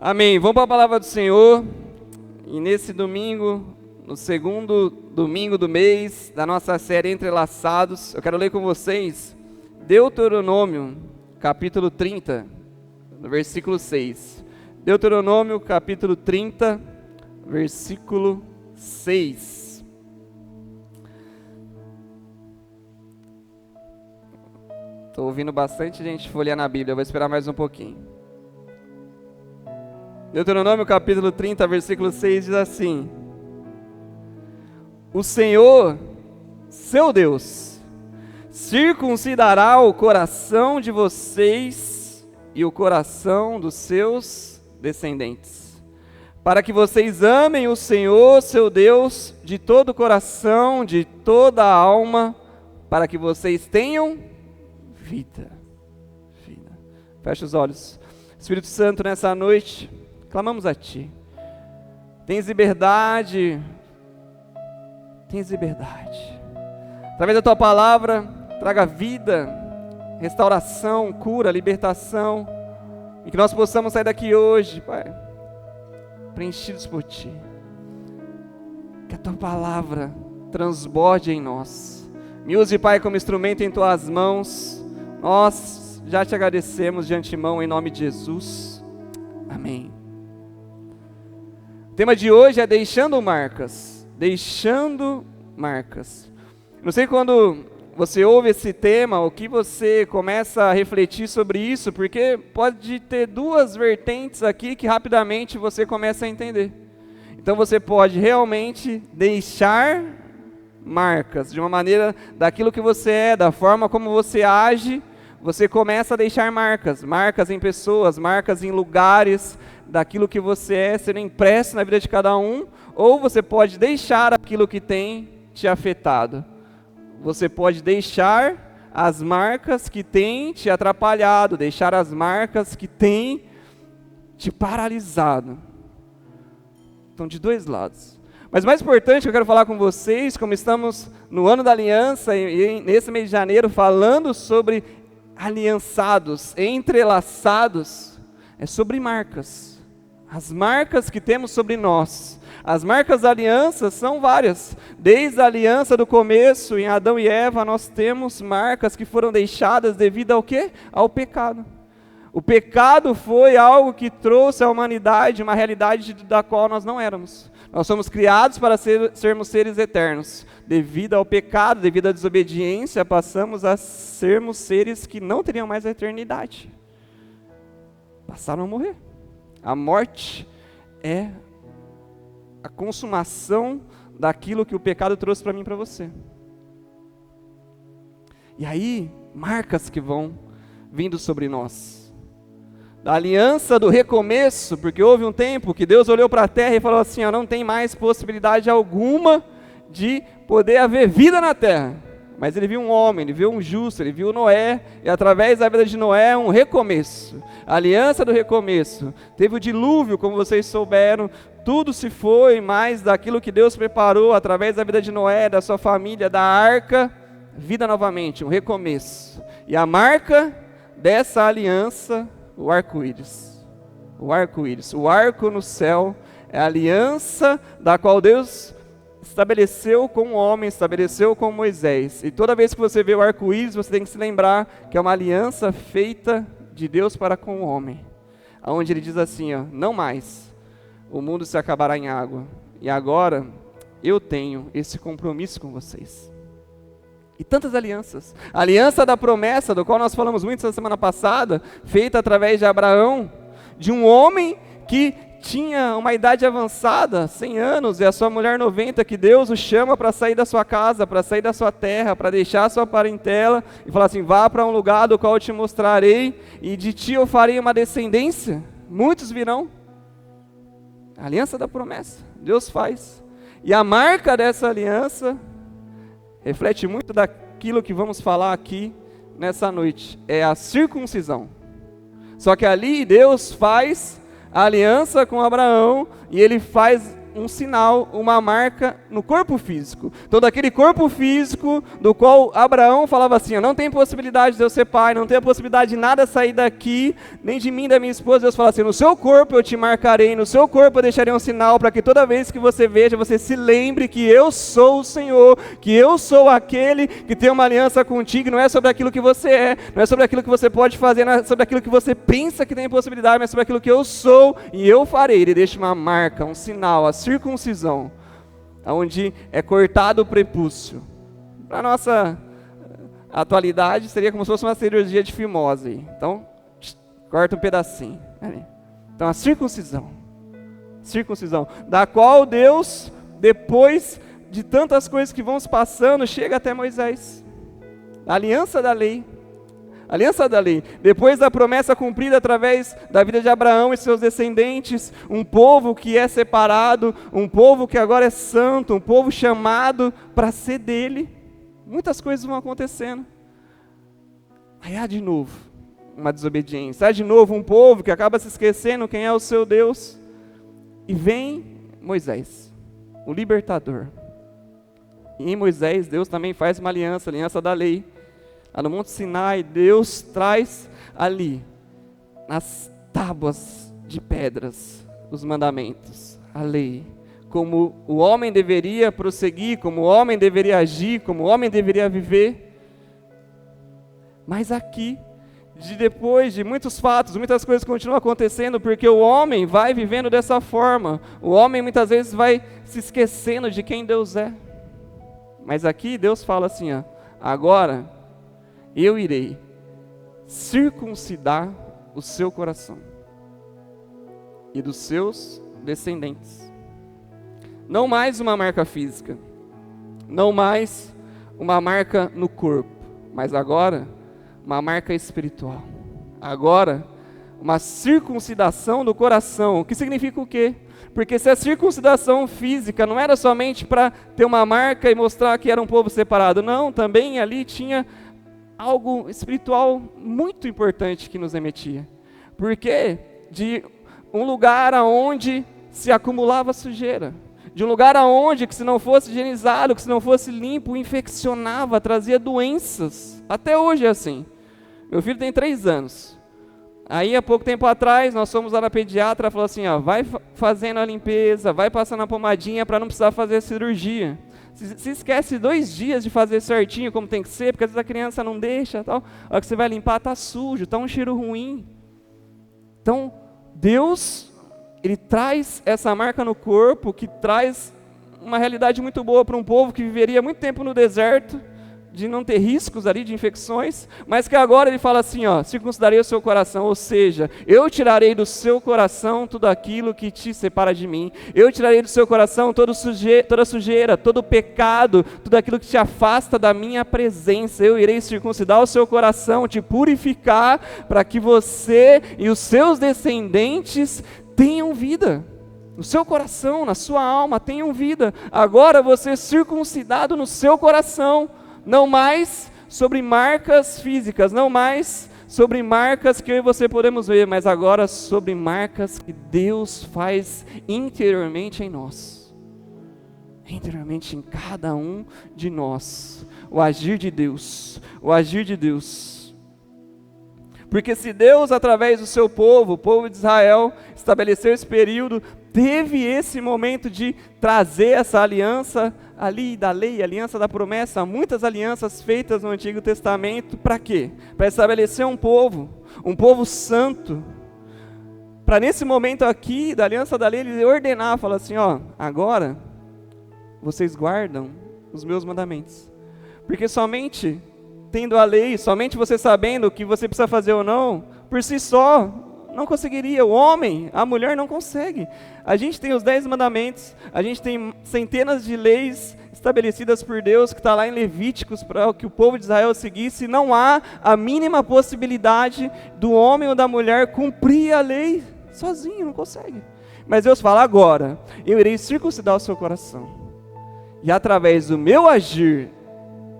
Amém. Vamos para a palavra do Senhor. E nesse domingo, no segundo domingo do mês da nossa série Entrelaçados, eu quero ler com vocês Deuteronômio, capítulo 30, no versículo 6. Deuteronômio, capítulo 30, versículo 6. Estou ouvindo bastante gente folhear na Bíblia, eu vou esperar mais um pouquinho. Deuteronômio capítulo 30, versículo 6 diz assim: O Senhor, seu Deus, circuncidará o coração de vocês e o coração dos seus descendentes, para que vocês amem o Senhor, seu Deus, de todo o coração, de toda a alma, para que vocês tenham vida. Feche os olhos. Espírito Santo, nessa noite, clamamos a Ti. Tens liberdade. Através da Tua palavra, traga vida, restauração, cura, libertação. E que nós possamos sair daqui hoje, Pai, preenchidos por Ti. Que a Tua palavra transborde em nós. Me use, Pai, como instrumento em Tuas mãos. Nós já Te agradecemos de antemão, em nome de Jesus. Amém. O tema de hoje é deixando marcas. Deixando marcas. Não sei quando você ouve esse tema, o que você começa a refletir sobre isso, porque pode ter duas vertentes aqui que rapidamente você começa a entender. Então você pode realmente deixar marcas, de uma maneira daquilo que você é, da forma como você age, você começa a deixar marcas, marcas em pessoas, marcas em lugares, daquilo que você é, sendo impresso na vida de cada um, ou você pode deixar aquilo que tem te afetado. Você pode deixar as marcas que têm te atrapalhado, deixar as marcas que têm te paralisado. Então, de dois lados. Mas mais importante, eu quero falar com vocês, como estamos no ano da aliança, e nesse mês de janeiro, falando sobre aliançados, entrelaçados, é sobre marcas. As marcas que temos sobre nós. As marcas da aliança são várias. Desde a aliança do começo, em Adão e Eva, nós temos marcas que foram deixadas devido ao quê? Ao pecado. O pecado foi algo que trouxe à humanidade uma realidade da qual nós não éramos. Nós somos criados para sermos seres eternos. Devido ao pecado, devido à desobediência, passamos a sermos seres que não teriam mais a eternidade. Passaram a morrer. A morte é a consumação daquilo que o pecado trouxe para mim e para você. E aí, marcas que vão vindo sobre nós. Da aliança do recomeço, porque houve um tempo que Deus olhou para a terra e falou assim, não tem mais possibilidade alguma de poder haver vida na terra. Mas ele viu um homem, ele viu um justo, ele viu Noé, e através da vida de Noé, um recomeço. A aliança do recomeço. Teve o dilúvio, como vocês souberam, tudo se foi, mas daquilo que Deus preparou, através da vida de Noé, da sua família, da arca, vida novamente, um recomeço. E a marca dessa aliança, o arco-íris. O arco-íris, o arco no céu, é a aliança da qual Deus estabeleceu com o homem, estabeleceu com Moisés. E toda vez que você vê o arco-íris, você tem que se lembrar que é uma aliança feita de Deus para com o homem. Onde ele diz assim, não mais, o mundo se acabará em água. E agora, eu tenho esse compromisso com vocês. E tantas alianças. A aliança da promessa, do qual nós falamos muito essa semana passada, feita através de Abraão, de um homem que tinha uma idade avançada, 100 anos, e a sua mulher 90, que Deus o chama para sair da sua casa, para sair da sua terra, para deixar a sua parentela, e falar assim, vá para um lugar do qual eu te mostrarei, e de ti eu farei uma descendência, muitos virão. A aliança da promessa, Deus faz. E a marca dessa aliança, reflete muito daquilo que vamos falar aqui nessa noite, é a circuncisão. Só que ali Deus faz a aliança com Abraão, e ele faz um sinal, uma marca no corpo físico. Então, daquele corpo físico do qual Abraão falava assim, não tem possibilidade de eu ser pai, não tem a possibilidade de nada sair daqui, nem de mim, da minha esposa. Deus fala assim, no seu corpo eu te marcarei, no seu corpo eu deixarei um sinal, para que toda vez que você veja, você se lembre que eu sou o Senhor, que eu sou aquele que tem uma aliança contigo. Não é sobre aquilo que você é, não é sobre aquilo que você pode fazer, não é sobre aquilo que você pensa que tem possibilidade, mas sobre aquilo que eu sou e eu farei. Ele deixa uma marca, um sinal, a circuncisão, onde é cortado o prepúcio. Para a nossa atualidade, seria como se fosse uma cirurgia de fimose. Então, corta um pedacinho. Então, a circuncisão, da qual Deus, depois de tantas coisas que vão se passando, chega até Moisés. A aliança da lei. Depois da promessa cumprida através da vida de Abraão e seus descendentes, um povo que é separado, um povo que agora é santo, um povo chamado para ser dele. Muitas coisas vão acontecendo. Aí há de novo uma desobediência, há de novo um povo que acaba se esquecendo quem é o seu Deus. E vem Moisés, o libertador. E em Moisés, Deus também faz uma aliança, a aliança da lei. Lá no Monte Sinai, Deus traz ali, nas tábuas de pedras, os mandamentos, a lei. Como o homem deveria prosseguir, como o homem deveria agir, como o homem deveria viver. Mas aqui, depois de muitos fatos, muitas coisas continuam acontecendo, porque o homem vai vivendo dessa forma. O homem muitas vezes vai se esquecendo de quem Deus é. Mas aqui Deus fala assim, agora eu irei circuncidar o seu coração e dos seus descendentes. Não mais uma marca física, não mais uma marca no corpo, mas agora uma marca espiritual. Agora, uma circuncidação do coração. O que significa o quê? Porque se a circuncidação física não era somente para ter uma marca e mostrar que era um povo separado, não, também ali tinha algo espiritual muito importante que nos remetia. Porque de um lugar aonde se acumulava sujeira, de um lugar aonde que se não fosse higienizado, que se não fosse limpo, infeccionava, trazia doenças. Até hoje é assim. Meu filho tem 3 anos. Aí, há pouco tempo atrás, nós fomos lá na pediatra, ela falou assim, vai fazendo a limpeza, vai passando a pomadinha para não precisar fazer a cirurgia. Se esquece 2 dias de fazer certinho como tem que ser, porque às vezes a criança não deixa, tal. A hora que você vai limpar, está sujo, está um cheiro ruim. Então, Deus, Ele traz essa marca no corpo, que traz uma realidade muito boa para um povo que viveria muito tempo no deserto, de não ter riscos ali de infecções, mas que agora Ele fala assim, circuncidarei o seu coração, ou seja, eu tirarei do seu coração tudo aquilo que te separa de mim, eu tirarei do seu coração toda sujeira, todo pecado, tudo aquilo que te afasta da minha presença, eu irei circuncidar o seu coração, te purificar, para que você e os seus descendentes tenham vida. No seu coração, na sua alma, tenham vida. Agora você é circuncidado no seu coração. Não mais sobre marcas físicas, não mais sobre marcas que eu e você podemos ver, mas agora sobre marcas que Deus faz interiormente em nós. Interiormente em cada um de nós. O agir de Deus. Porque se Deus, através do seu povo, o povo de Israel, estabeleceu esse período, teve esse momento de trazer essa aliança ali da lei, aliança da promessa, muitas alianças feitas no Antigo Testamento, para quê? Para estabelecer um povo santo, para nesse momento aqui, da aliança da lei, Ele ordenar, falar assim, agora, vocês guardam os meus mandamentos, porque somente tendo a lei, somente você sabendo o que você precisa fazer ou não, por si só, não conseguiria. O homem, a mulher não consegue. A gente tem os 10 mandamentos, a gente tem centenas de leis estabelecidas por Deus, que está lá em Levíticos, para que o povo de Israel seguisse. Não há a mínima possibilidade do homem ou da mulher cumprir a lei sozinho, não consegue. Mas Deus fala, agora, eu irei circuncidar o seu coração. E através do meu agir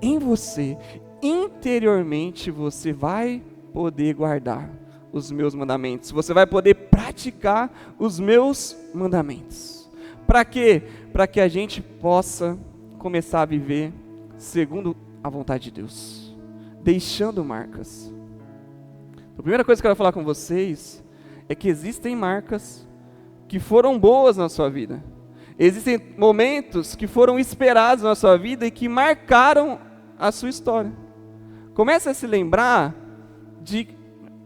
em você, interiormente você vai poder guardar os meus mandamentos, você vai poder praticar os meus mandamentos. Para quê? Para que a gente possa começar a viver segundo a vontade de Deus, deixando marcas. A primeira coisa que eu quero falar com vocês é que existem marcas que foram boas na sua vida. Existem momentos que foram esperados na sua vida e que marcaram a sua história. Comece a se lembrar de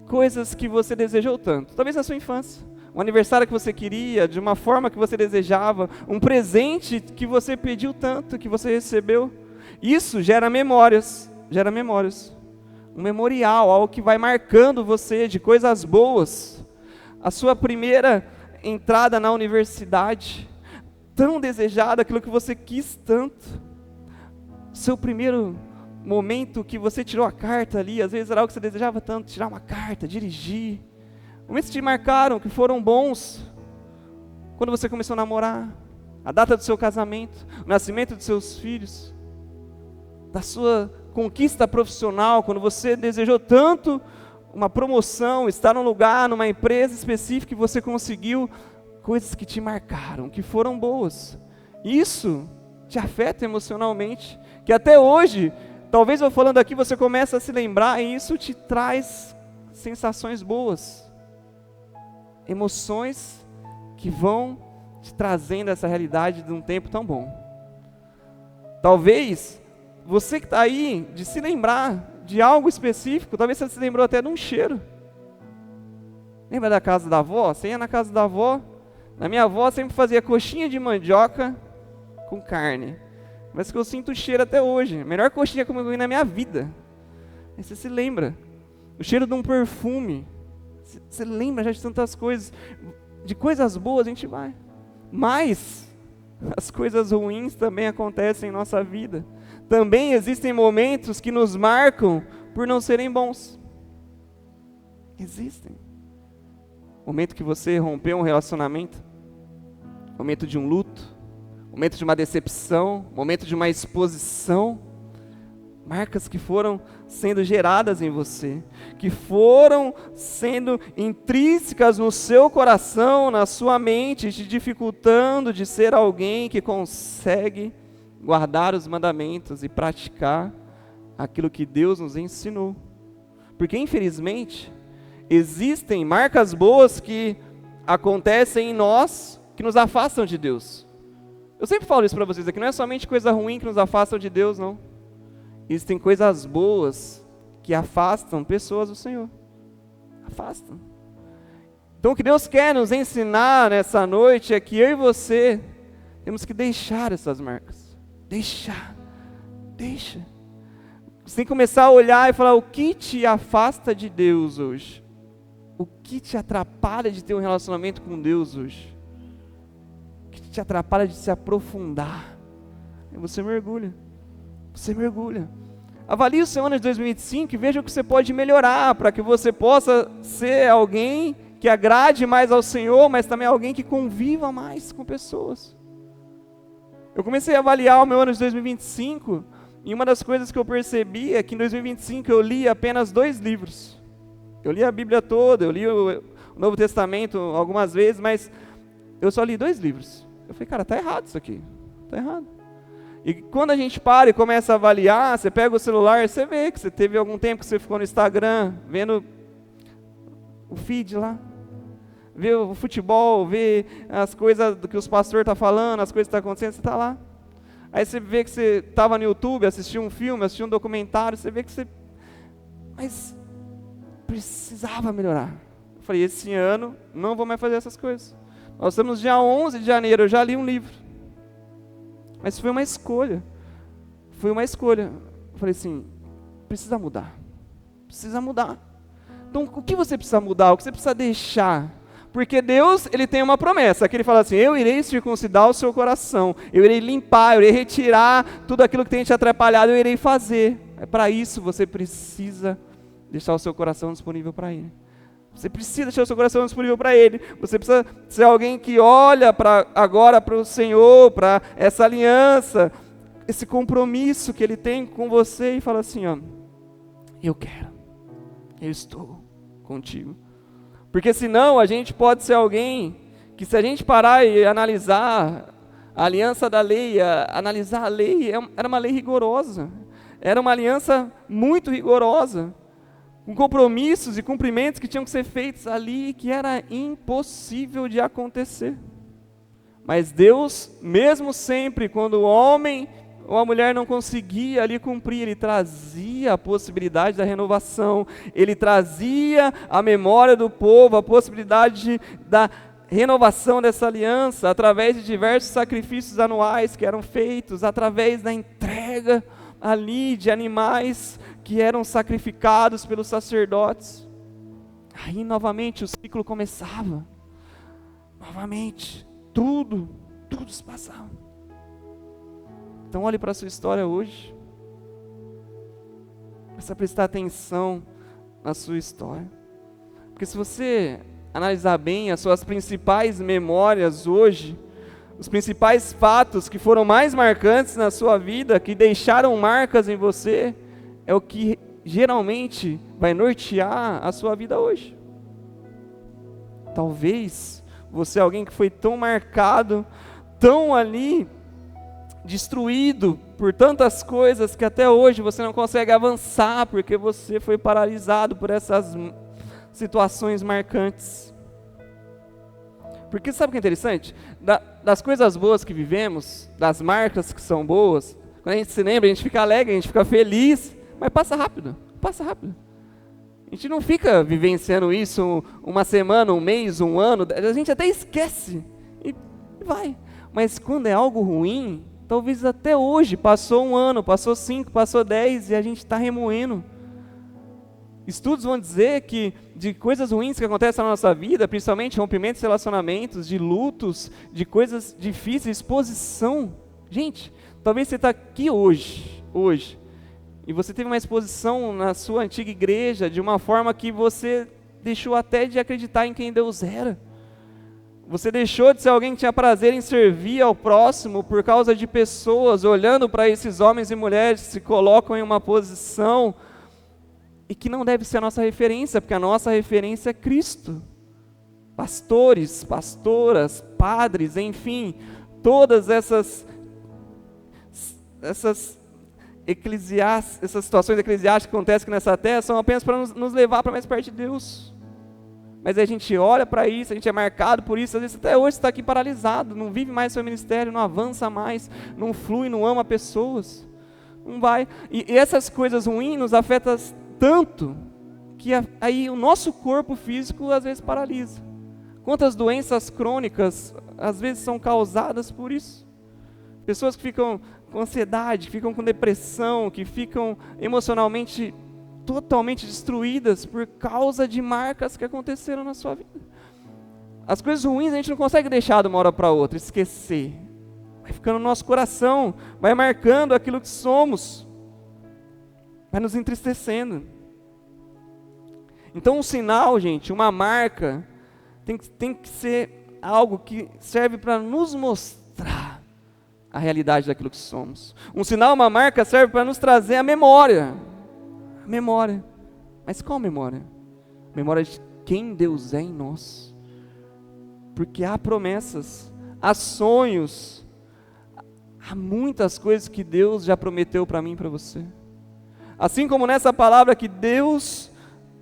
coisas que você desejou tanto, talvez na sua infância. Um aniversário que você queria, de uma forma que você desejava, um presente que você pediu tanto, que você recebeu. Isso gera memórias. Um memorial, algo que vai marcando você de coisas boas. A sua primeira entrada na universidade, tão desejada, aquilo que você quis tanto. Seu primeiro momento que você tirou a carta ali, às vezes era algo que você desejava tanto, tirar uma carta, dirigir. Momentos que te marcaram, que foram bons. Quando você começou a namorar, a data do seu casamento, o nascimento dos seus filhos, da sua conquista profissional, quando você desejou tanto uma promoção, estar num lugar, numa empresa específica e você conseguiu, coisas que te marcaram, que foram boas. Isso te afeta emocionalmente, que até hoje, talvez eu falando aqui, você começa a se lembrar e isso te traz sensações boas. Emoções que vão te trazendo essa realidade de um tempo tão bom. Talvez, você que está aí, de se lembrar de algo específico, talvez você se lembrou até de um cheiro. Lembra da casa da avó? Você ia na casa da avó, na minha avó sempre fazia coxinha de mandioca com carne. Mas que eu sinto o cheiro até hoje, a melhor coxinha que eu comi na minha vida. Aí você se lembra, o cheiro de um perfume. Você lembra já de tantas coisas, de coisas boas a gente vai, mas as coisas ruins também acontecem em nossa vida. Também existem momentos que nos marcam por não serem bons. Existem. Momento que você rompeu um relacionamento, momento de um luto, momento de uma decepção, momento de uma exposição. Marcas que foram sendo geradas em você, que foram sendo intrínsecas no seu coração, na sua mente, te dificultando de ser alguém que consegue guardar os mandamentos e praticar aquilo que Deus nos ensinou. Porque, infelizmente, existem marcas boas que acontecem em nós, que nos afastam de Deus. Eu sempre falo isso para vocês aqui, não é somente coisa ruim que nos afastam de Deus, não. Existem coisas boas que afastam pessoas do Senhor. Afastam. Então o que Deus quer nos ensinar nessa noite é que eu e você temos que deixar essas marcas. Deixa. Você tem que começar a olhar e falar o que te afasta de Deus hoje. O que te atrapalha de ter um relacionamento com Deus hoje. O que te atrapalha de se aprofundar. Aí você mergulha. Avalie o seu ano de 2025 e veja o que você pode melhorar para que você possa ser alguém que agrade mais ao Senhor, mas também alguém que conviva mais com pessoas. Eu comecei a avaliar o meu ano de 2025 e uma das coisas que eu percebi é que em 2025 eu li apenas 2 livros. Eu li a Bíblia toda, eu li o Novo Testamento algumas vezes, mas eu só li 2 livros. Eu falei, cara, está errado isso aqui, está errado. E quando a gente para e começa a avaliar, você pega o celular, você vê que você teve algum tempo que você ficou no Instagram, vendo o feed lá, vê o futebol, vê as coisas que os pastores estão falando, as coisas que estão acontecendo, você está lá. Aí você vê que você estava no YouTube, assistiu um filme, assistiu um documentário, você vê que você... Mas precisava melhorar. Eu falei, esse ano não vou mais fazer essas coisas. Nós estamos dia 11 de janeiro, eu já li um livro. Mas foi uma escolha. Eu falei assim, precisa mudar. Então, o que você precisa mudar? O que você precisa deixar? Porque Deus, Ele tem uma promessa, que Ele fala assim, eu irei circuncidar o seu coração, eu irei limpar, eu irei retirar tudo aquilo que tem te atrapalhado, eu irei fazer. Para isso, você precisa deixar o seu coração disponível para Ele. Você precisa deixar o seu coração disponível para Ele. Você precisa ser alguém que olha agora para o Senhor, para essa aliança, esse compromisso que Ele tem com você e fala assim, ó, eu quero, eu estou contigo. Porque senão a gente pode ser alguém que, se a gente parar e analisar A aliança da lei, analisar a lei, era uma lei rigorosa. Era uma aliança muito rigorosa, com compromissos e cumprimentos que tinham que ser feitos ali, que era impossível de acontecer. Mas Deus, mesmo sempre, quando o homem ou a mulher não conseguia ali cumprir, Ele trazia a possibilidade da renovação, Ele trazia a memória do povo, a possibilidade da renovação dessa aliança, através de diversos sacrifícios anuais que eram feitos, através da entrega ali de animais que eram sacrificados pelos sacerdotes. Aí novamente o ciclo começava, novamente, tudo se passava. Então olhe para a sua história hoje, precisa prestar atenção na sua história, porque se você analisar bem as suas principais memórias hoje, os principais fatos que foram mais marcantes na sua vida, que deixaram marcas em você, é o que geralmente vai nortear a sua vida hoje. Talvez você é alguém que foi tão marcado, tão ali destruído por tantas coisas, que até hoje você não consegue avançar, porque você foi paralisado por essas situações marcantes. Porque sabe o que é interessante? Das coisas boas que vivemos, das marcas que são boas, quando a gente se lembra, a gente fica alegre, a gente fica feliz, mas passa rápido, passa rápido. A gente não fica vivenciando isso uma semana, um mês, um ano, a gente até esquece e vai. Mas quando é algo ruim, talvez até hoje, passou um ano, passou 5, passou 10 e a gente está remoendo. Estudos vão dizer que de coisas ruins que acontecem na nossa vida, principalmente rompimentos de relacionamentos, de lutos, de coisas difíceis, exposição. Gente, talvez você está aqui hoje, e você teve uma exposição na sua antiga igreja de uma forma que você deixou até de acreditar em quem Deus era. Você deixou de ser alguém que tinha prazer em servir ao próximo por causa de pessoas olhando para esses homens e mulheres que se colocam em uma posição e que não deve ser a nossa referência, porque a nossa referência é Cristo. Pastores, pastoras, padres, enfim, todas essas situações eclesiásticas que acontecem aqui nessa terra são apenas para nos levar para mais perto de Deus. Mas a gente olha para isso, a gente é marcado por isso, às vezes até hoje está aqui paralisado, não vive mais seu ministério, não avança mais, não flui, não ama pessoas, não vai. E essas coisas ruins nos afetam tanto, que aí o nosso corpo físico às vezes paralisa. Quantas doenças crônicas às vezes são causadas por isso? Pessoas que ficam com ansiedade, que ficam com depressão, que ficam emocionalmente totalmente destruídas por causa de marcas que aconteceram na sua vida. As coisas ruins a gente não consegue deixar de uma hora para outra, esquecer. Vai ficando no nosso coração, vai marcando aquilo que somos, vai nos entristecendo. Então um sinal, gente, uma marca, tem que ser algo que serve para nos mostrar a realidade daquilo que somos. Um sinal, uma marca serve para nos trazer a memória. Memória. Mas qual memória? Memória de quem Deus é em nós. Porque há promessas, há sonhos, há muitas coisas que Deus já prometeu para mim e para você. Assim como nessa palavra que Deus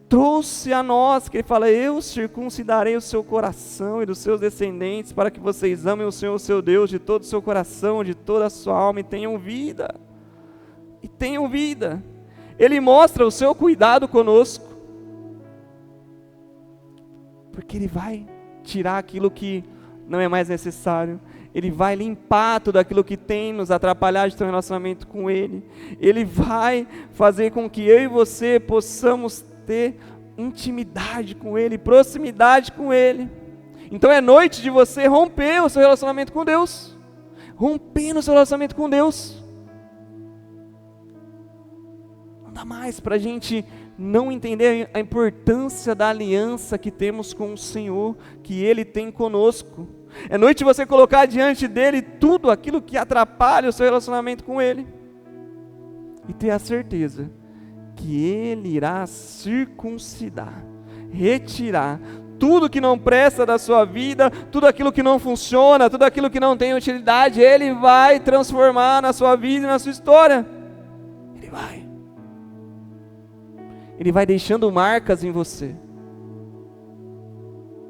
trouxe a nós, que Ele fala: eu circuncidarei o seu coração e dos seus descendentes, para que vocês amem o Senhor, o seu Deus, de todo o seu coração, de toda a sua alma, e tenham vida. E tenham vida. Ele mostra o seu cuidado conosco, porque Ele vai tirar aquilo que não é mais necessário, Ele vai limpar tudo aquilo que tem nos atrapalhado de ter um relacionamento com Ele, Ele vai fazer com que eu e você possamos ter intimidade com Ele, proximidade com Ele. Então é noite de você romper o seu relacionamento com Deus, rompendo o seu relacionamento com Deus. Não dá mais para a gente não entender a importância da aliança que temos com o Senhor, que Ele tem conosco. É noite de você colocar diante dEle tudo aquilo que atrapalha o seu relacionamento com Ele, e ter a certeza que Ele irá circuncidar, retirar tudo que não presta da sua vida, tudo aquilo que não funciona, tudo aquilo que não tem utilidade, Ele vai transformar na sua vida e na sua história. Ele vai. Ele vai deixando marcas em você.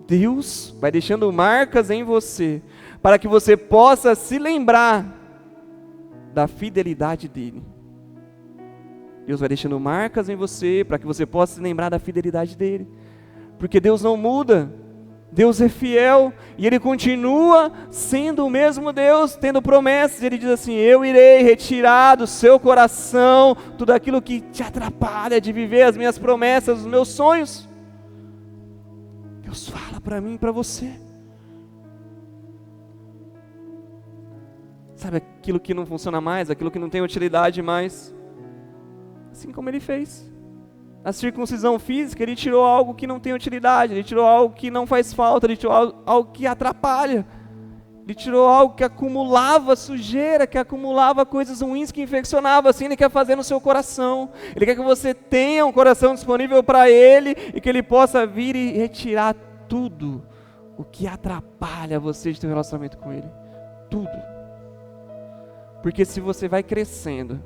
Deus vai deixando marcas em você, para que você possa se lembrar da fidelidade dEle. Deus vai deixando marcas em você, para que você possa se lembrar da fidelidade dEle. Porque Deus não muda, Deus é fiel, e Ele continua sendo o mesmo Deus, tendo promessas. Ele diz assim: eu irei retirar do seu coração tudo aquilo que te atrapalha de viver as minhas promessas, os meus sonhos. Deus fala para mim e para você. Sabe aquilo que não funciona mais, aquilo que não tem utilidade mais? Assim como Ele fez. A circuncisão física, Ele tirou algo que não tem utilidade, Ele tirou algo que não faz falta, Ele tirou algo que atrapalha. Ele tirou algo que acumulava sujeira, que acumulava coisas ruins, que infeccionava. Assim Ele quer fazer no seu coração. Ele quer que você tenha um coração disponível para Ele e que Ele possa vir e retirar tudo o que atrapalha você de ter um relacionamento com Ele. Tudo. Porque se você vai crescendo,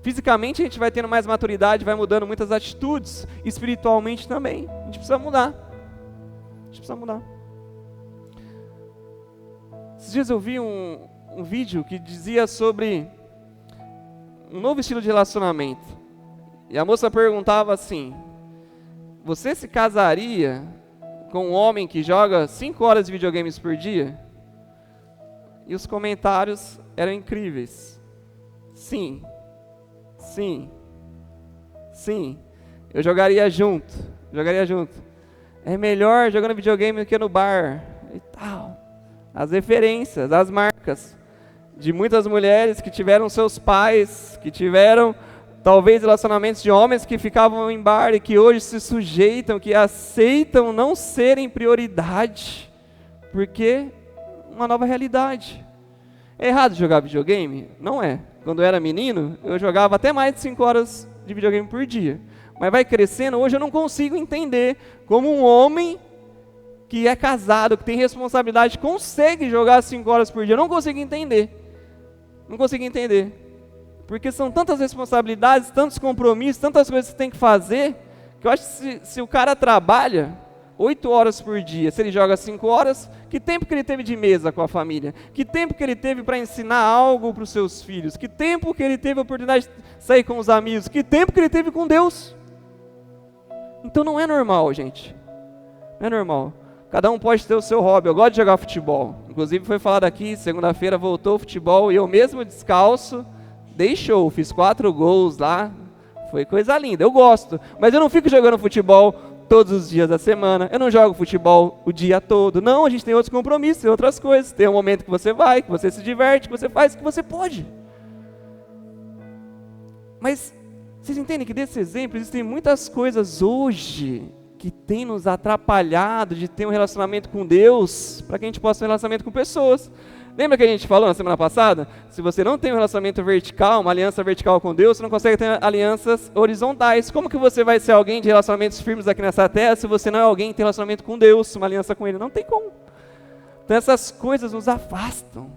fisicamente a gente vai tendo mais maturidade, vai mudando muitas atitudes, espiritualmente também. A gente precisa mudar. A gente precisa mudar. Esses dias eu vi um vídeo que dizia sobre um novo estilo de relacionamento. E a moça perguntava assim: você se casaria com um homem que joga 5 horas de videogames por dia? E os comentários eram incríveis. Sim, sim, sim, eu jogaria junto. É melhor jogando videogame do que no bar e tal. As referências, as marcas de muitas mulheres que tiveram seus pais, que tiveram talvez relacionamentos de homens que ficavam em bar e que hoje se sujeitam, que aceitam não serem prioridade, porque uma nova realidade. É errado jogar videogame? Não é. Quando eu era menino, eu jogava até mais de 5 horas de videogame por dia. Mas vai crescendo, hoje eu não consigo entender como um homem que é casado, que tem responsabilidade, consegue jogar 5 horas por dia. Eu não consigo entender. Não consigo entender. Porque são tantas responsabilidades, tantos compromissos, tantas coisas que você tem que fazer, que eu acho que se o cara trabalha 8 horas por dia, se ele joga 5 horas, que tempo que ele teve de mesa com a família? Que tempo que ele teve para ensinar algo para os seus filhos? Que tempo que ele teve a oportunidade de sair com os amigos? Que tempo que ele teve com Deus? Então não é normal, gente. Não é normal. Cada um pode ter o seu hobby. Eu gosto de jogar futebol. Inclusive foi falado aqui, segunda-feira voltou o futebol e eu mesmo descalço, dei show, fiz 4 gols lá. Foi coisa linda, eu gosto. Mas eu não fico jogando futebol todos os dias da semana. Eu não jogo futebol o dia todo. Não, a gente tem outros compromissos, tem outras coisas. Tem um momento que você vai, que você se diverte, que você faz o que você pode. Mas vocês entendem que desse exemplo existem muitas coisas hoje que tem nos atrapalhado de ter um relacionamento com Deus, para que a gente possa ter um relacionamento com pessoas. Lembra que a gente falou na semana passada? Se você não tem um relacionamento vertical, uma aliança vertical com Deus, você não consegue ter alianças horizontais. Como que você vai ser alguém de relacionamentos firmes aqui nessa terra, se você não é alguém que tem relacionamento com Deus, uma aliança com Ele? Não tem como. Então essas coisas nos afastam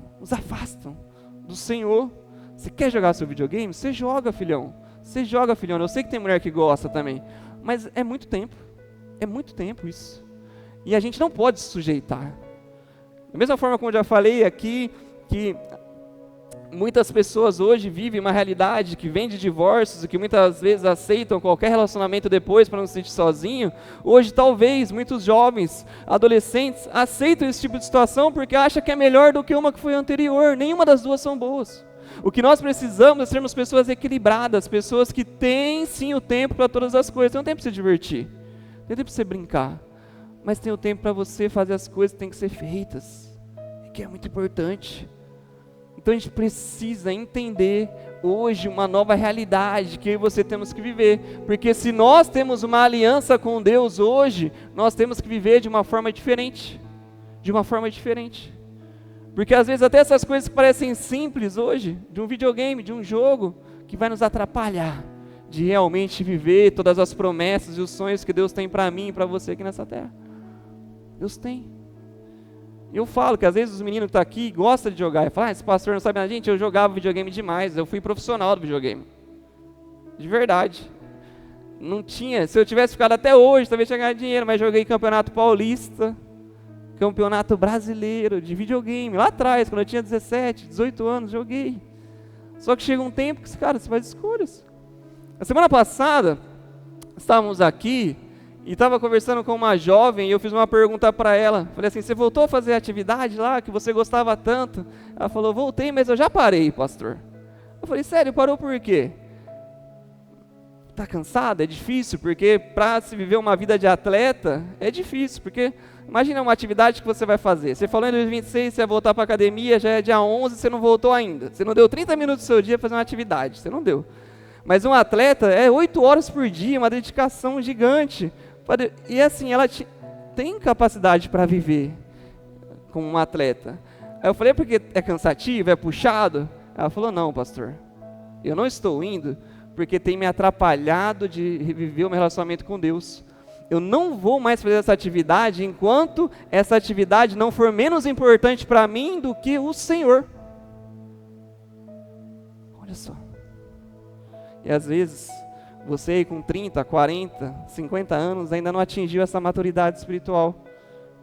do Senhor. Você quer jogar seu videogame? Você joga, filhão. Você joga, filhão. Eu sei que tem mulher que gosta também, mas é muito tempo. É muito tempo isso. E a gente não pode se sujeitar. Da mesma forma como eu já falei aqui, que muitas pessoas hoje vivem uma realidade que vem de divórcios e que muitas vezes aceitam qualquer relacionamento depois para não se sentir sozinho. Hoje talvez muitos jovens, adolescentes, aceitam esse tipo de situação porque acham que é melhor do que uma que foi anterior. Nenhuma das duas são boas. O que nós precisamos é sermos pessoas equilibradas, pessoas que têm sim o tempo para todas as coisas. Tem um tempo para se divertir, tem tempo para você brincar, mas tem o tempo para você fazer as coisas que têm que ser feitas, e que é muito importante. Então a gente precisa entender hoje uma nova realidade que eu e você temos que viver, porque se nós temos uma aliança com Deus hoje, nós temos que viver de uma forma diferente, porque às vezes até essas coisas que parecem simples hoje, de um videogame, de um jogo, que vai nos atrapalhar de realmente viver todas as promessas e os sonhos que Deus tem para mim e para você aqui nessa terra. Deus tem. Eu falo que às vezes os meninos que estão aqui gostam de jogar. E falam, esse pastor não sabe nada. Gente, eu jogava videogame demais. Eu fui profissional do videogame. De verdade. Não tinha. Se eu tivesse ficado até hoje, talvez tinha ganhado dinheiro. Mas joguei campeonato paulista, campeonato brasileiro de videogame. Lá atrás, quando eu tinha 17, 18 anos, joguei. Só que chega um tempo que, cara, você faz escolhas. A semana passada, estávamos aqui e estava conversando com uma jovem e eu fiz uma pergunta para ela. Falei assim, você voltou a fazer a atividade lá que você gostava tanto? Ela falou, voltei, mas eu já parei, pastor. Eu falei, sério, parou por quê? Está cansada? É difícil, porque para se viver uma vida de atleta, é difícil, porque imagina uma atividade que você vai fazer. Você falou em 2026, você vai voltar para a academia, já é dia 11, você não voltou ainda. Você não deu 30 minutos do seu dia para fazer uma atividade, você não deu. Mas um atleta é 8 horas por dia, uma dedicação gigante. E assim, ela tem capacidade para viver como um atleta. Aí eu falei, porque é cansativo, é puxado? Ela falou, não, pastor, eu não estou indo porque tem me atrapalhado de viver o meu relacionamento com Deus. Eu não vou mais fazer essa atividade enquanto essa atividade não for menos importante para mim do que o Senhor. Olha só. E às vezes, você aí com 30, 40, 50 anos ainda não atingiu essa maturidade espiritual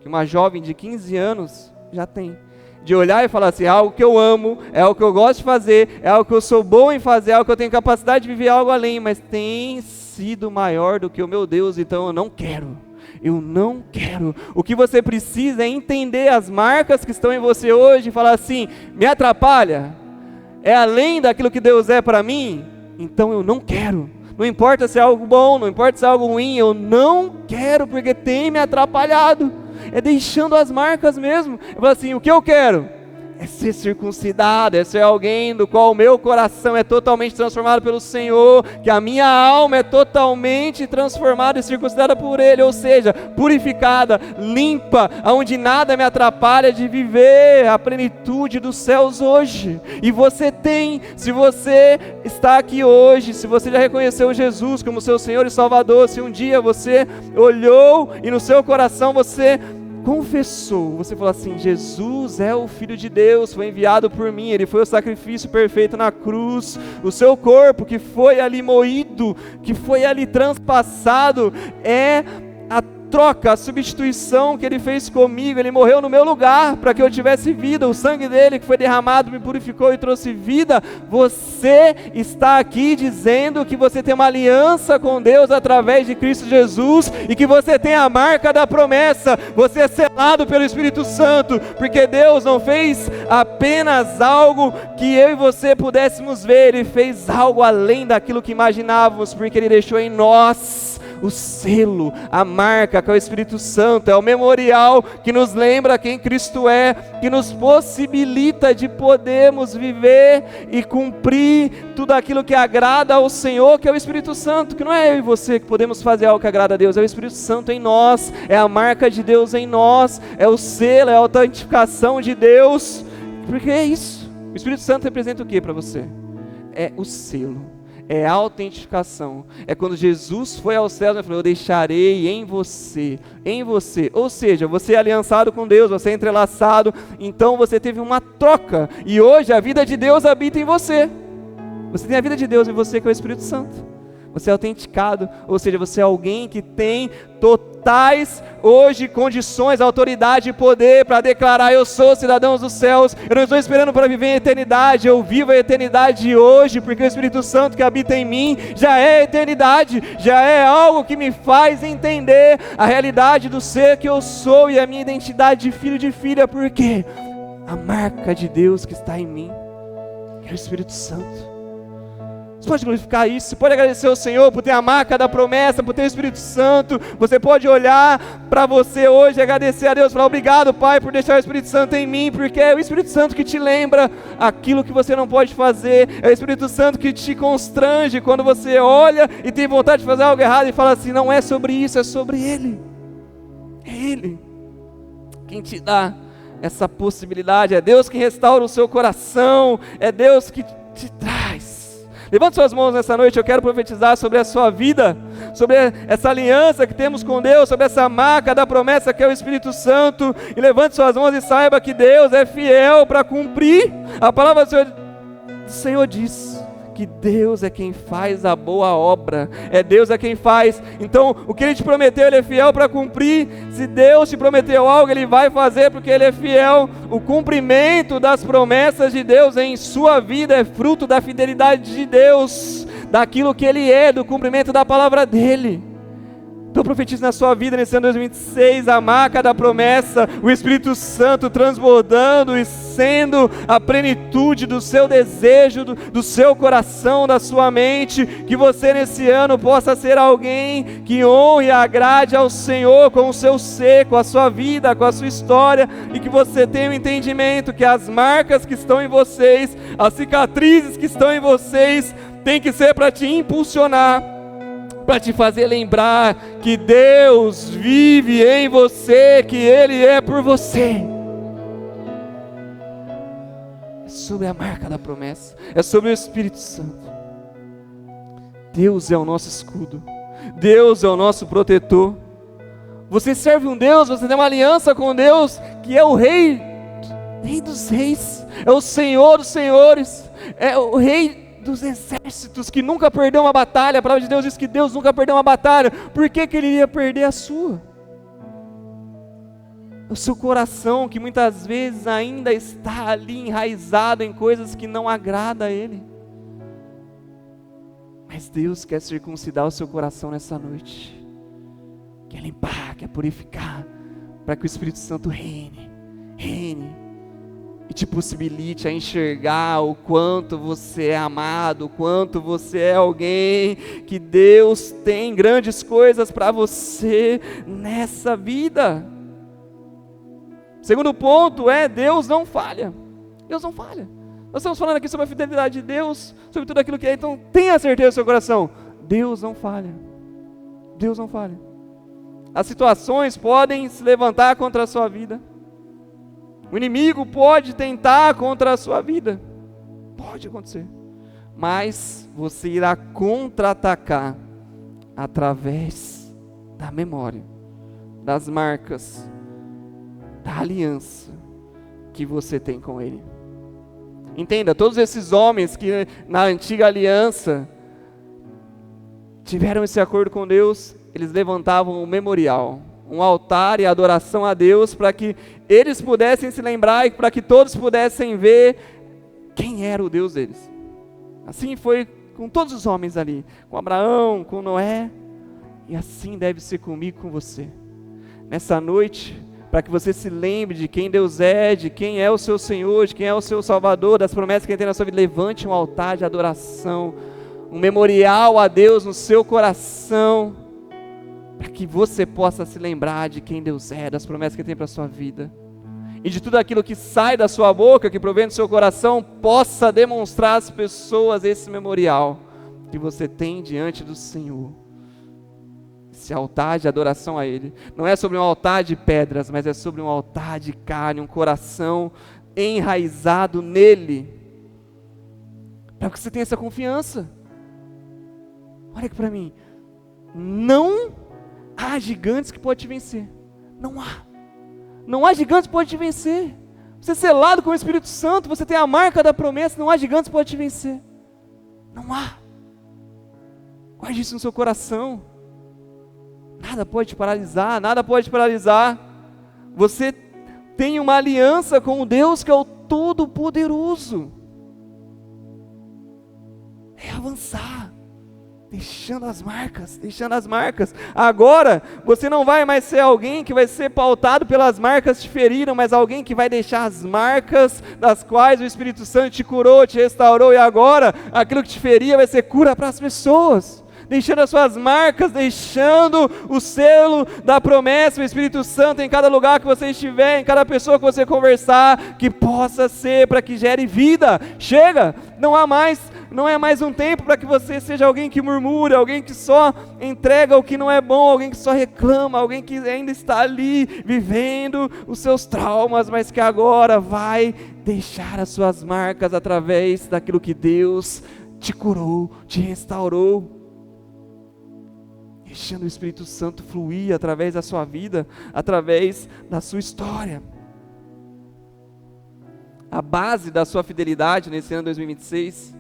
que uma jovem de 15 anos já tem. De olhar e falar assim, é algo que eu amo, é algo que eu gosto de fazer, é algo que eu sou bom em fazer, é algo que eu tenho capacidade de viver algo além, mas tem sido maior do que o meu Deus, então eu não quero. Eu não quero. O que você precisa é entender as marcas que estão em você hoje e falar assim, me atrapalha? É além daquilo que Deus é para mim? Então eu não quero. Não importa se é algo bom, não importa se é algo ruim, eu não quero porque tem me atrapalhado. É deixando as marcas mesmo. Eu falo assim, o que eu quero? É ser circuncidado, é ser alguém do qual o meu coração é totalmente transformado pelo Senhor, que a minha alma é totalmente transformada e circuncidada por Ele, ou seja, purificada, limpa, onde nada me atrapalha de viver a plenitude dos céus hoje. E você tem, se você está aqui hoje, se você já reconheceu Jesus como seu Senhor e Salvador, se um dia você olhou e no seu coração você confessou, você falou assim, Jesus é o Filho de Deus, foi enviado por mim, Ele foi o sacrifício perfeito na cruz, o seu corpo que foi ali moído, que foi ali transpassado, é a troca, a substituição que Ele fez comigo, Ele morreu no meu lugar, para que eu tivesse vida, o sangue dEle que foi derramado me purificou e trouxe vida. Você está aqui dizendo que você tem uma aliança com Deus através de Cristo Jesus, e que você tem a marca da promessa, você é selado pelo Espírito Santo, porque Deus não fez apenas algo que eu e você pudéssemos ver, Ele fez algo além daquilo que imaginávamos, porque Ele deixou em nós o selo, a marca que é o Espírito Santo, é o memorial que nos lembra quem Cristo é, que nos possibilita de podermos viver e cumprir tudo aquilo que agrada ao Senhor, que é o Espírito Santo, que não é eu e você que podemos fazer algo que agrada a Deus, é o Espírito Santo em nós, é a marca de Deus em nós, é o selo, é a autentificação de Deus, porque é isso. O Espírito Santo representa o que para você? É o selo. É a autentificação, é quando Jesus foi ao céu e falou, eu deixarei em você, ou seja, você é aliançado com Deus, você é entrelaçado, então você teve uma troca, e hoje a vida de Deus habita em você, você tem a vida de Deus em você que é o Espírito Santo, você é autenticado, ou seja, você é alguém que tem totais hoje condições, autoridade e poder para declarar, eu sou cidadão dos céus, eu não estou esperando para viver em eternidade, eu vivo a eternidade hoje, porque o Espírito Santo que habita em mim já é eternidade, já é algo que me faz entender a realidade do ser que eu sou e a minha identidade de filho e de filha, porque a marca de Deus que está em mim é o Espírito Santo. Você pode glorificar isso, você pode agradecer ao Senhor por ter a marca da promessa, por ter o Espírito Santo, você pode olhar para você hoje e agradecer a Deus, falar obrigado Pai por deixar o Espírito Santo em mim, porque é o Espírito Santo que te lembra aquilo que você não pode fazer, é o Espírito Santo que te constrange quando você olha e tem vontade de fazer algo errado e fala assim, não é sobre isso, é sobre Ele, é Ele quem te dá essa possibilidade, é Deus que restaura o seu coração, é Deus que te traz. Levante suas mãos nessa noite, eu quero profetizar sobre a sua vida, sobre essa aliança que temos com Deus, sobre essa marca da promessa que é o Espírito Santo, e levante suas mãos e saiba que Deus é fiel para cumprir. A palavra do Senhor diz que Deus é quem faz a boa obra, Deus é quem faz. Então o que Ele te prometeu, Ele é fiel para cumprir. Se Deus te prometeu algo, Ele vai fazer, porque Ele é fiel. O cumprimento das promessas de Deus em sua vida é fruto da fidelidade de Deus, daquilo que Ele é, do cumprimento da palavra dEle. Então profetizo na sua vida nesse ano 2026, a marca da promessa, o Espírito Santo transbordando e sendo a plenitude do seu desejo, do seu coração, da sua mente, que você nesse ano possa ser alguém que honre e agrade ao Senhor com o seu ser, com a sua vida, com a sua história, e que você tenha o entendimento que as marcas que estão em vocês, as cicatrizes que estão em vocês, tem que ser para te impulsionar, para te fazer lembrar que Deus vive em você, que Ele é por você. É sobre a marca da promessa, é sobre o Espírito Santo. Deus é o nosso escudo, Deus é o nosso protetor. Você serve um Deus, você tem uma aliança com Deus, que é o Rei dos reis, é o Senhor dos senhores, é o Rei dos exércitos, que nunca perdeu uma batalha. A palavra de Deus diz que Deus nunca perdeu uma batalha. Por que Ele iria perder a sua? O seu coração, que muitas vezes ainda está ali enraizado em coisas que não agradam a Ele. Mas Deus quer circuncidar o seu coração nessa noite, quer limpar, quer purificar, para que o Espírito Santo reine e te possibilite a enxergar o quanto você é amado, o quanto você é alguém que Deus tem grandes coisas para você nessa vida. Segundo ponto Deus não falha. Deus não falha. Nós estamos falando aqui sobre a fidelidade de Deus, sobre tudo aquilo que é, então tenha certeza no seu coração, Deus não falha. Deus não falha. As situações podem se levantar contra a sua vida, o inimigo pode tentar contra a sua vida, pode acontecer, mas você irá contra-atacar através da memória, das marcas, da aliança que você tem com Ele. Entenda, todos esses homens que na antiga aliança tiveram esse acordo com Deus, eles levantavam um memorial, um altar e adoração a Deus, para que eles pudessem se lembrar e para que todos pudessem ver quem era o Deus deles. Assim foi com todos os homens ali, com Abraão, com Noé, e assim deve ser comigo, com você. Nessa noite, para que você se lembre de quem Deus é, de quem é o seu Senhor, de quem é o seu Salvador, das promessas que Ele tem na sua vida, levante um altar de adoração, um memorial a Deus no seu coração, para que você possa se lembrar de quem Deus é, das promessas que Ele tem para a sua vida, e de tudo aquilo que sai da sua boca, que provém do seu coração, possa demonstrar às pessoas esse memorial que você tem diante do Senhor. Esse altar de adoração a Ele, não é sobre um altar de pedras, mas é sobre um altar de carne, um coração enraizado nele, para que você tenha essa confiança. Olha aqui para mim, não há gigantes que podem te vencer. Não há gigantes que podem te vencer. Você é selado com o Espírito Santo, você tem a marca da promessa, não há gigantes que podem te vencer. Não há. Guarde isso no seu coração. Nada pode te paralisar, nada pode te paralisar. Você tem uma aliança com o Deus que é o Todo-Poderoso. É avançar, deixando as marcas. Agora, você não vai mais ser alguém que vai ser pautado pelas marcas que te feriram, mas alguém que vai deixar as marcas das quais o Espírito Santo te curou, te restaurou, e agora, aquilo que te feria vai ser cura para as pessoas. Deixando as suas marcas, deixando o selo da promessa, o Espírito Santo em cada lugar que você estiver, em cada pessoa que você conversar, que possa ser para que gere vida. Chega, não é mais um tempo para que você seja alguém que murmura, alguém que só entrega o que não é bom, alguém que só reclama, alguém que ainda está ali vivendo os seus traumas, mas que agora vai deixar as suas marcas através daquilo que Deus te curou, te restaurou. Deixando o Espírito Santo fluir através da sua vida, através da sua história. A base da sua fidelidade nesse ano 2026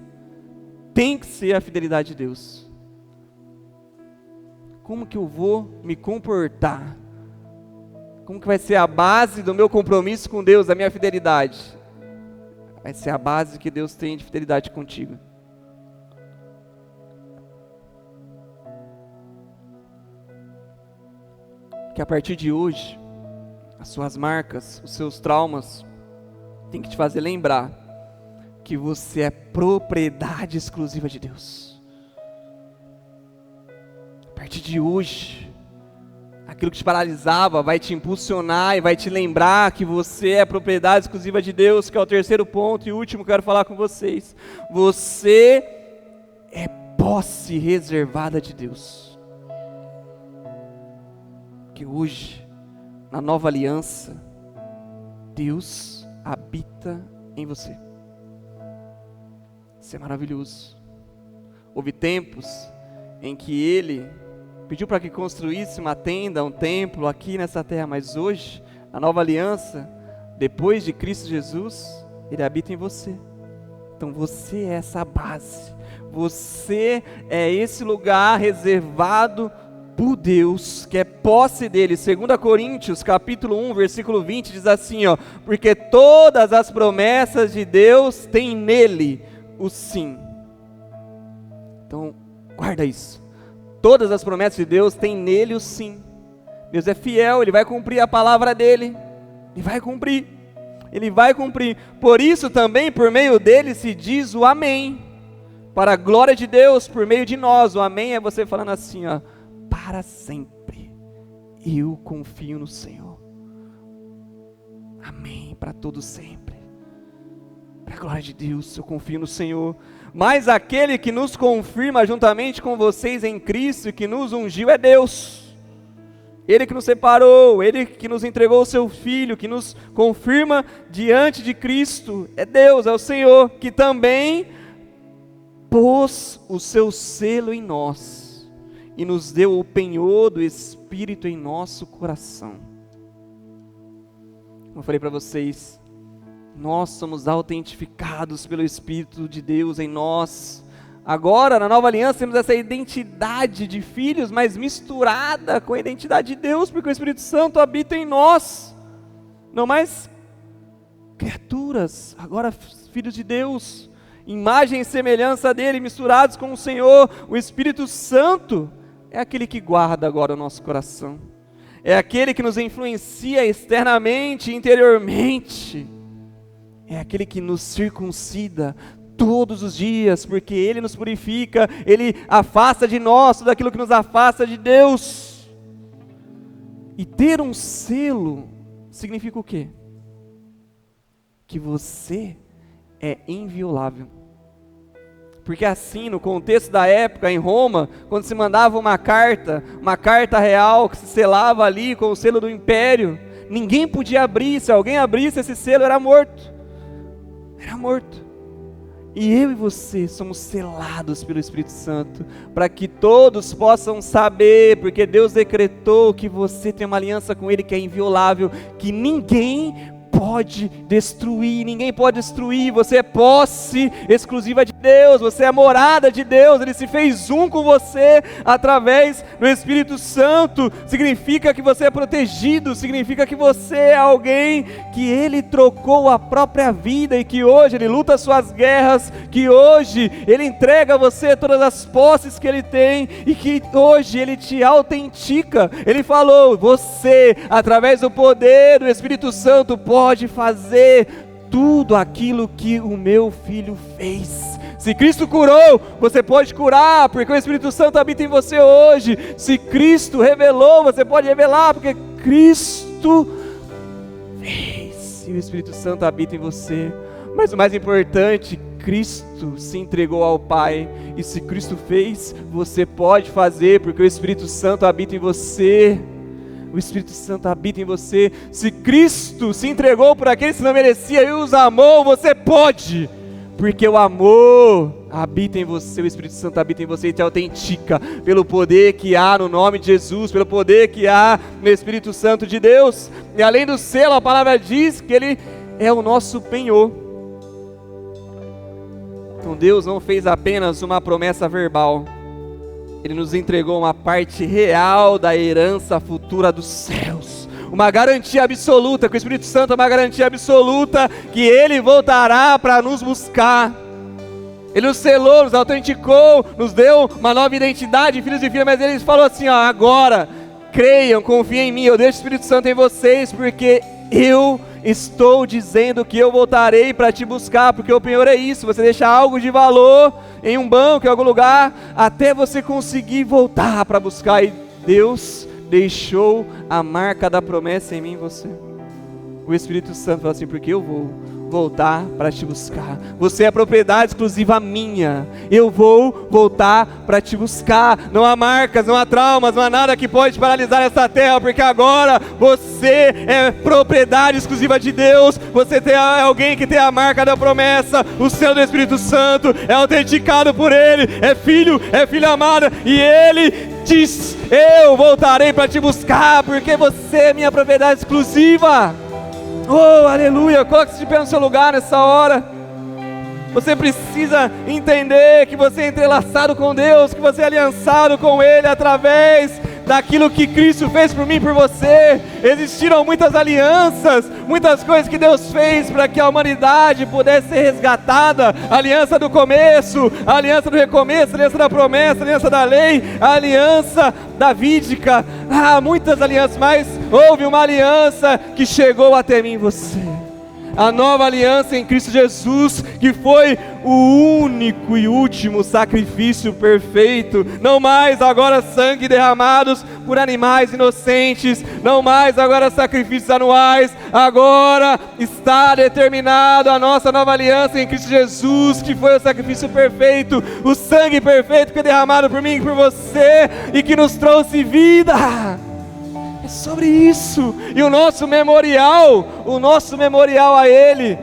tem que ser a fidelidade de Deus. Como que eu vou me comportar? Como que vai ser a base do meu compromisso com Deus, da minha fidelidade? Vai ser a base que Deus tem de fidelidade contigo. Que a partir de hoje, as suas marcas, os seus traumas, tem que te fazer lembrar que você é propriedade exclusiva de Deus. A partir de hoje, aquilo que te paralisava vai te impulsionar e vai te lembrar que você é propriedade exclusiva de Deus, que é o terceiro ponto e último que eu quero falar com vocês. Você é posse reservada de Deus. Que hoje, na nova aliança, Deus habita em você. Isso é maravilhoso. Houve tempos em que Ele pediu para que construísse uma tenda, um templo aqui nessa terra, mas hoje, a nova aliança, depois de Cristo Jesus, Ele habita em você. Então você é essa base, você é esse lugar reservado por Deus, que é posse dele. 2 Coríntios, capítulo 1, versículo 20, diz assim, porque todas as promessas de Deus têm nele o sim. Então, guarda isso. Todas as promessas de Deus têm nele o sim. Deus é fiel, Ele vai cumprir a palavra dele. Ele vai cumprir. Ele vai cumprir. Por isso também, por meio dele, se diz o amém. Para a glória de Deus, por meio de nós. O amém é você falando assim, para sempre eu confio no Senhor. Amém, para todo sempre. Para a glória de Deus, eu confio no Senhor. Mas aquele que nos confirma juntamente com vocês em Cristo e que nos ungiu é Deus. Ele que nos separou, Ele que nos entregou o seu Filho, que nos confirma diante de Cristo, é Deus, é o Senhor, que também pôs o seu selo em nós e nos deu o penhor do Espírito em nosso coração. Como eu falei para vocês, nós somos autentificados pelo Espírito de Deus em nós. Agora, na nova aliança, temos essa identidade de filhos, mas misturada com a identidade de Deus, porque o Espírito Santo habita em nós. Não mais criaturas, agora filhos de Deus, imagem e semelhança dele, misturados com o Senhor. O Espírito Santo é aquele que guarda agora o nosso coração. É aquele que nos influencia externamente e interiormente. É aquele que nos circuncida todos os dias, porque Ele nos purifica, Ele afasta de nós tudo aquilo que nos afasta de Deus. E ter um selo significa o quê? Que você é inviolável. Porque assim, no contexto da época, em Roma, quando se mandava uma carta real, que se selava ali com o selo do império, ninguém podia abrir. Se alguém abrisse esse selo, era morto. Era morto. E eu e você somos selados pelo Espírito Santo, para que todos possam saber, porque Deus decretou que você tem uma aliança com Ele que é inviolável, que ninguém pode destruir, você é posse exclusiva de Deus, você é morada de Deus, Ele se fez um com você, através do Espírito Santo, significa que você é protegido, significa que você é alguém que Ele trocou a própria vida, e que hoje Ele luta as suas guerras, que hoje Ele entrega a você todas as posses que Ele tem, e que hoje Ele te autentica. Ele falou, você, através do poder do Espírito Santo, pode fazer tudo aquilo que o meu filho fez. Se Cristo curou, você pode curar, porque o Espírito Santo habita em você hoje. Se Cristo revelou, você pode revelar, porque Cristo fez, e o Espírito Santo habita em você. Mas o mais importante, Cristo se entregou ao Pai, e se Cristo fez, você pode fazer, porque o Espírito Santo habita em você. O Espírito Santo habita em você. Se Cristo se entregou por aqueles que não merecia e os amou, você pode, porque o amor habita em você, o Espírito Santo habita em você e te autentica pelo poder que há no nome de Jesus, pelo poder que há no Espírito Santo de Deus. E além do selo, a palavra diz que Ele é o nosso penhor. Então Deus não fez apenas uma promessa verbal, Ele nos entregou uma parte real da herança futura dos céus, uma garantia absoluta, que o Espírito Santo é uma garantia absoluta, que Ele voltará para nos buscar. Ele nos selou, nos autenticou, nos deu uma nova identidade, filhos e filhas, mas Ele falou assim, ó, agora, creiam, confiem em mim, eu deixo o Espírito Santo em vocês, porque eu estou dizendo que eu voltarei para te buscar, porque o penhor é isso, você deixa algo de valor em um banco, em algum lugar, até você conseguir voltar para buscar, e Deus deixou a marca da promessa em mim e você. O Espírito Santo fala assim, porque eu vou voltar para te buscar, você é propriedade exclusiva minha, eu vou voltar para te buscar, não há marcas, não há traumas, não há nada que pode paralisar essa terra, porque agora você é propriedade exclusiva de Deus, você é alguém que tem a marca da promessa, o selo do Espírito Santo, é autenticado por Ele, é filha amada, e Ele diz, eu voltarei para te buscar, porque você é minha propriedade exclusiva. Oh, aleluia, coloque-se de pé no seu lugar nessa hora. Você precisa entender que você é entrelaçado com Deus, que você é aliançado com Ele através daquilo que Cristo fez por mim e por você. Existiram muitas alianças, muitas coisas que Deus fez para que a humanidade pudesse ser resgatada. A aliança do começo, a aliança do recomeço, a aliança da promessa, a aliança da lei, a aliança davídica. Muitas alianças, mas houve uma aliança que chegou até mim e você. A nova aliança em Cristo Jesus, que foi o único e último sacrifício perfeito. Não mais agora sangue derramados por animais inocentes, não mais agora sacrifícios anuais, agora está determinado a nossa nova aliança em Cristo Jesus, que foi o sacrifício perfeito, o sangue perfeito que é derramado por mim e por você, e que nos trouxe vida. É sobre isso, e o nosso memorial a Ele,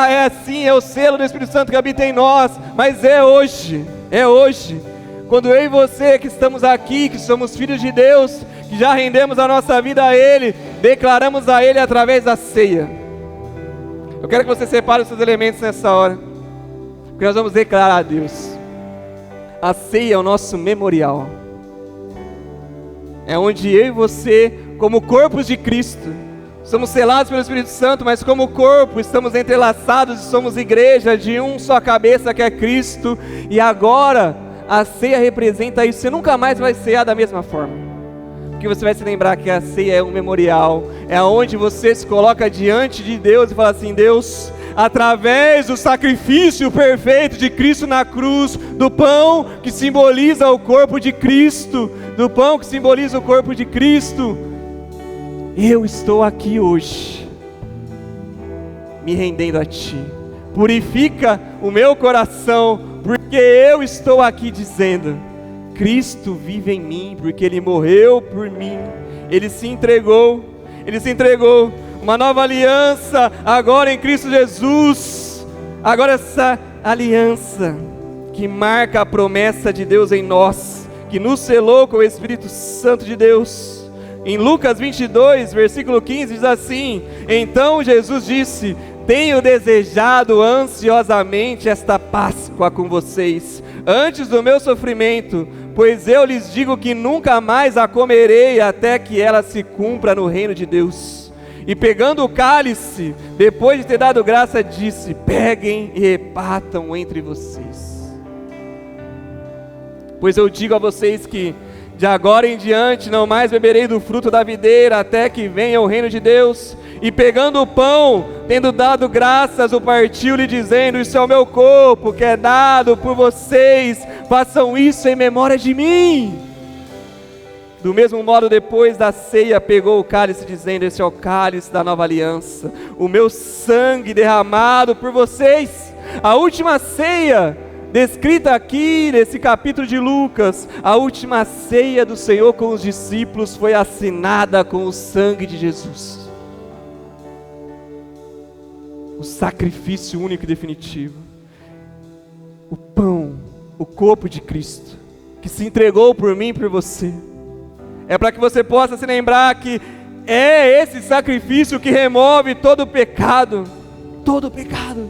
é assim, é o selo do Espírito Santo que habita em nós, mas é hoje, quando eu e você que estamos aqui, que somos filhos de Deus, que já rendemos a nossa vida a Ele, declaramos a Ele através da ceia. Eu quero que você separe os seus elementos nessa hora, porque nós vamos declarar a Deus. A ceia é o nosso memorial, é onde eu e você, como corpos de Cristo, somos selados pelo Espírito Santo, mas como corpo estamos entrelaçados e somos igreja de um só cabeça que é Cristo. E agora a ceia representa isso. Você nunca mais vai cear da mesma forma, porque você vai se lembrar que a ceia é um memorial, é onde você se coloca diante de Deus e fala assim, Deus, através do sacrifício perfeito de Cristo na cruz, do pão que simboliza o corpo de Cristo, eu estou aqui hoje, me rendendo a Ti. Purifica o meu coração, porque eu estou aqui dizendo, Cristo vive em mim, porque Ele morreu por mim, Ele se entregou, uma nova aliança agora em Cristo Jesus. Agora essa aliança que marca a promessa de Deus em nós, que nos selou com o Espírito Santo de Deus. Em Lucas 22, versículo 15 diz assim, então Jesus disse, tenho desejado ansiosamente esta Páscoa com vocês, antes do meu sofrimento, pois eu lhes digo que nunca mais a comerei até que ela se cumpra no reino de Deus. E pegando o cálice, depois de ter dado graça, disse, peguem e repartam entre vocês. Pois eu digo a vocês que de agora em diante não mais beberei do fruto da videira até que venha o reino de Deus. E pegando o pão, tendo dado graças, o partiu-lhe dizendo, isso é o meu corpo que é dado por vocês, façam isso em memória de mim. Do mesmo modo, depois da ceia, pegou o cálice dizendo, esse é o cálice da nova aliança, o meu sangue derramado por vocês. A última ceia descrita aqui nesse capítulo de Lucas, a última ceia do Senhor com os discípulos foi assinada com o sangue de Jesus. O sacrifício único e definitivo. o pão, o corpo de Cristo, que se entregou por mim e por você. É para que você possa se lembrar que é esse sacrifício que remove todo o pecado. Todo o pecado.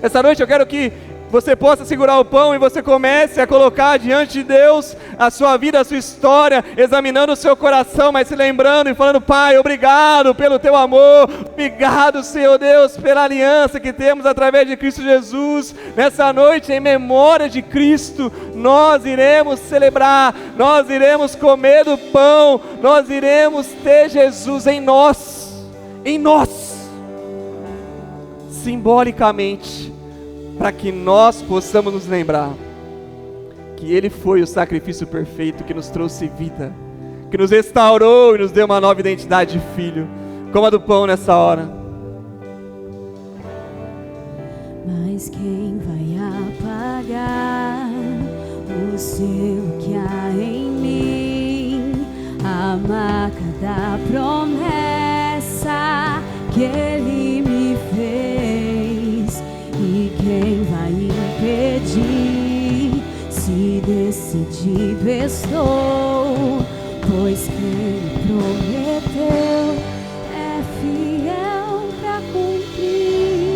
Essa noite eu quero que você possa segurar o pão e você comece a colocar diante de Deus a sua vida, a sua história, examinando o seu coração, mas se lembrando e falando: Pai, obrigado pelo teu amor, obrigado, Senhor Deus, pela aliança que temos através de Cristo Jesus. Nessa noite, em memória de Cristo, nós iremos celebrar, nós iremos comer do pão, nós iremos ter Jesus em nós, simbolicamente, para que nós possamos nos lembrar que Ele foi o sacrifício perfeito que nos trouxe vida, que nos restaurou e nos deu uma nova identidade de filho. Coma do pão nessa hora. Mas quem vai apagar o seu que há em mim? A marca da promessa que Ele me fez. E quem vai impedir? Se decidido estou, pois quem prometeu é fiel para cumprir.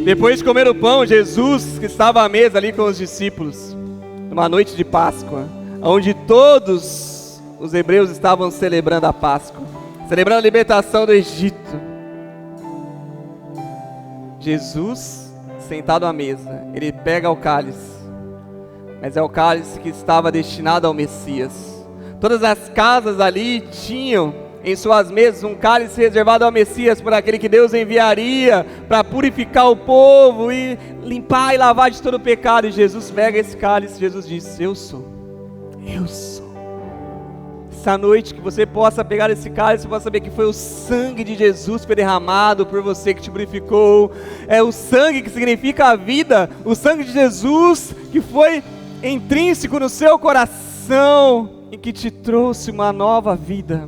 Depois de comer o pão, Jesus, que estava à mesa ali com os discípulos, numa noite de Páscoa, onde todos os hebreus estavam celebrando a Páscoa, celebrando a libertação do Egito. Jesus, sentado à mesa, ele pega o cálice, mas é o cálice que estava destinado ao Messias. Todas as casas ali tinham em suas mesas um cálice reservado ao Messias, por aquele que Deus enviaria para purificar o povo e limpar e lavar de todo o pecado. E Jesus pega esse cálice, Jesus diz: eu sou. Essa noite que você possa pegar esse cálice, você possa saber que foi o sangue de Jesus que foi derramado por você, que te purificou. É o sangue que significa a vida, o sangue de Jesus que foi intrínseco no seu coração e que te trouxe uma nova vida,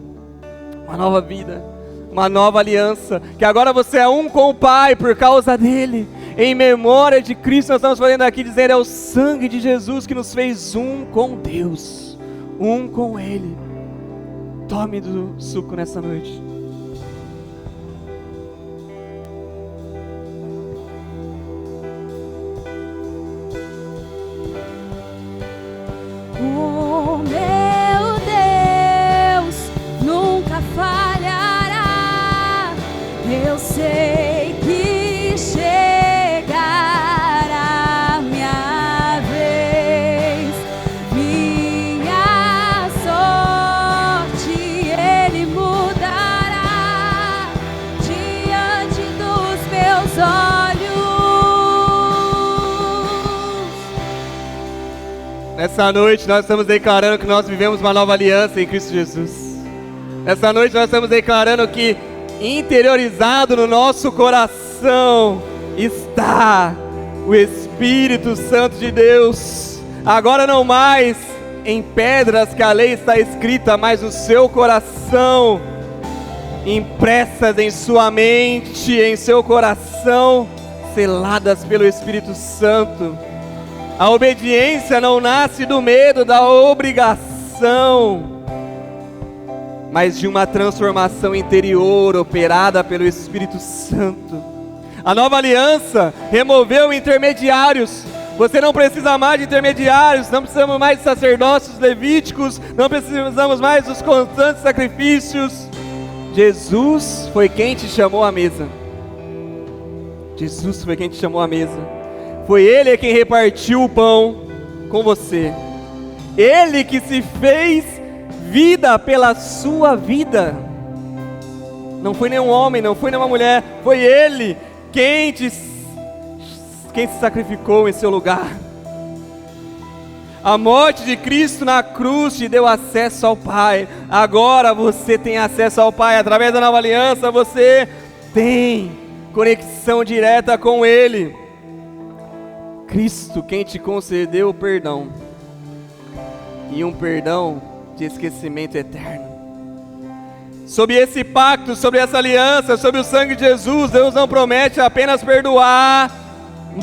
uma nova aliança, que agora você é um com o Pai por causa dele. Em memória de Cristo, nós estamos fazendo aqui dizendo: é o sangue de Jesus que nos fez um com Deus, um com Ele. Tome do suco nessa noite. O meu Deus nunca falhará. Eu sei que chegará minha vez, minha sorte Ele mudará diante dos meus olhos. Nessa noite nós estamos declarando que nós vivemos uma nova aliança em Cristo Jesus. Nessa noite nós estamos declarando que interiorizado no nosso coração está o Espírito Santo de Deus. Agora não mais em pedras que a lei está escrita, mas no seu coração, impressas em sua mente, em seu coração, seladas pelo Espírito Santo. A obediência não nasce do medo, da obrigação, mas de uma transformação interior operada pelo Espírito Santo. A nova aliança removeu intermediários. Você não precisa mais de intermediários, não precisamos mais de sacerdócios levíticos, não precisamos mais dos constantes sacrifícios. Jesus foi quem te chamou à mesa. Jesus foi quem te chamou à mesa. Foi Ele quem repartiu o pão com você. Ele que se fez vida pela sua vida. Não foi nenhum homem, não foi nenhuma mulher, foi Ele quem se sacrificou em seu lugar. A morte de Cristo na cruz te deu acesso ao Pai. Agora você tem acesso ao Pai. Através da nova aliança você tem conexão direta com Ele. Cristo quem te concedeu o perdão, e um perdão de esquecimento eterno. Sob esse pacto, sobre essa aliança, sobre o sangue de Jesus, Deus não promete apenas perdoar,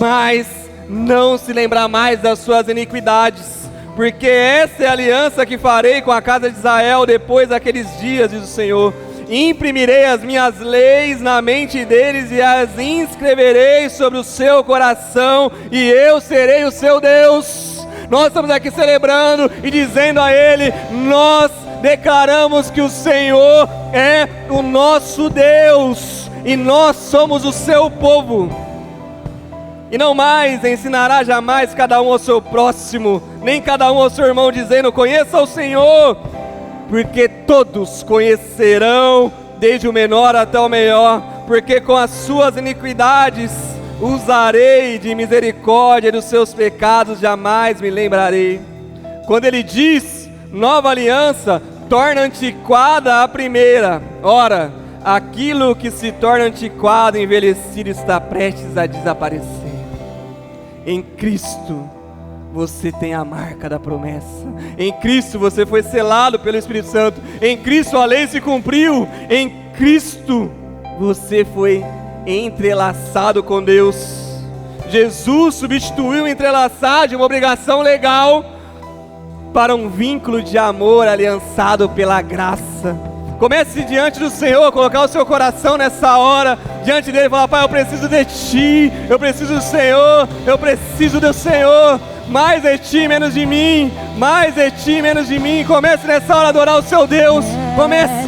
mas não se lembrar mais das suas iniquidades, porque essa é a aliança que farei com a casa de Israel depois daqueles dias, diz o Senhor. Imprimirei as minhas leis na mente deles e as inscreverei sobre o seu coração, e eu serei o seu Deus. Nós estamos aqui celebrando e dizendo a Ele, nós declaramos que o Senhor é o nosso Deus, e nós somos o seu povo. E não mais ensinará jamais cada um ao seu próximo, nem cada um ao seu irmão, dizendo, conheça o Senhor, porque todos conhecerão, desde o menor até o maior, porque com as suas iniquidades usarei de misericórdia, dos seus pecados jamais me lembrarei. Quando ele diz, nova aliança, torna antiquada a primeira. Ora, aquilo que se torna antiquado, envelhecido, está prestes a desaparecer. Em Cristo você tem a marca da promessa. Em Cristo você foi selado pelo Espírito Santo. Em Cristo a lei se cumpriu. Em Cristo você foi entrelaçado com Deus. Jesus substituiu o entrelaçar de uma obrigação legal para um vínculo de amor aliançado pela graça. Comece diante do Senhor a colocar o seu coração nessa hora diante dele e falar, Pai, eu preciso de Ti, eu preciso do Senhor, eu preciso do Senhor. Mais de Ti, menos de mim. Mais de Ti, menos de mim. Comece nessa hora a adorar o seu Deus. Comece.